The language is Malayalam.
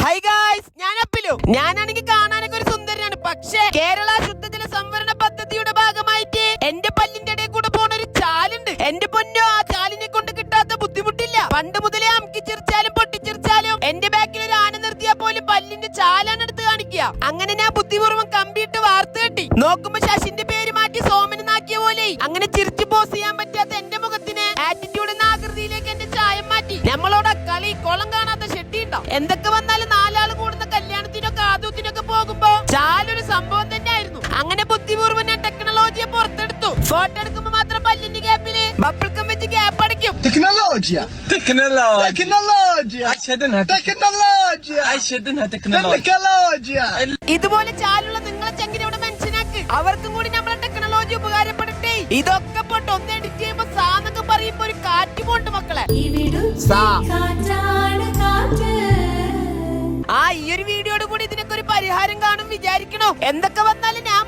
ഹൈ ഗായ്സ്, ഞാൻ അപ്പിലു. ഞാനാണെങ്കിൽ കാണാനൊക്കെ ഒരു സുന്ദരനാണ്. പക്ഷേ കേരള ശുദ്ധജല സംവരണ പദ്ധതിയുടെ ഭാഗമായിട്ട് എന്റെ പല്ലിന്റെ ഇടയിൽ കൂടെ പോണ ഒരു ചാലുണ്ട്. എന്റെ പൊന്നോ, ആ ചാലിനെ കൊണ്ട് കിട്ടാത്ത ബുദ്ധിമുട്ടില്ല. പണ്ട് മുതലേ അമുക്കി ചിരിച്ചാലും പൊട്ടിച്ചിരിച്ചാലും എന്റെ ബാക്കിൽ ഒരു ആന നിർത്തിയാൽ പോലും പല്ലിന്റെ ചാലാണ് എടുത്ത് കാണിക്കുക. അങ്ങനെ ഞാൻ ബുദ്ധിപൂർവ്വം കമ്പിയിട്ട് വാർത്ത കെട്ടി നോക്കുമ്പോ ശശിന്റെ പേര് മാറ്റി സോമന് നാക്കിയ പോലെ. അങ്ങനെ ചിരിച്ചു പോസ് ചെയ്യാൻ പറ്റാത്ത എന്റെ മുഖത്തിന് ആറ്റിറ്റ്യൂഡ് എന്ന ആകൃതിയിലേക്ക് എന്റെ ചായം മാറ്റി. നമ്മളോട് കളി കോളം കാണാത്ത ഷെട്ടി ഉണ്ടോ? എന്തൊക്കെ വന്നാലും നാലാള് കൂടുന്ന കല്യാണത്തിനൊക്കെ ആദൂത്തിനൊക്കെ പോകുമ്പോ ചാലൊരു സംഭവം തന്നെ ആയിരുന്നു. അങ്ങനെ ബുദ്ധിപൂർവ്വം ഞാൻ ടെക്നോളജിയെ പുറത്തെടുത്തു. ഫോട്ടോ എടുക്കുമ്പോ മാത്രം പല്ലിന്റെ ഗ്യാപ്പില് ബബിൾക്കം വെച്ച് ഗ്യാപ്പ് അടിക്കും. تكنولوجيا ഇതുപോലെ ചാലുള്ള നിങ്ങളെ ചെങ്കിനോട് മെൻഷനാക്ക്. അവർക്കും കൂടി നമ്മളെ ടെക്നോളജി ഉപകാരപ്പെടട്ടെ. ഇതൊക്കെ പോട്ട് ഒന്ന് എഡിറ്റ് ചെയ്യുമ്പോ സാന്നൊക്കെ പറയുമ്പോ ഒരു കാറ്റ് പോണ്ട് മക്കളെ. ഈ ഒരു വീഡിയോയോട് കൂടി ഇതിനൊക്കെ ഒരു പരിഹാരം കാണും വിചാരിക്കണോ? എന്തൊക്കെ വന്നാലും ഞാൻ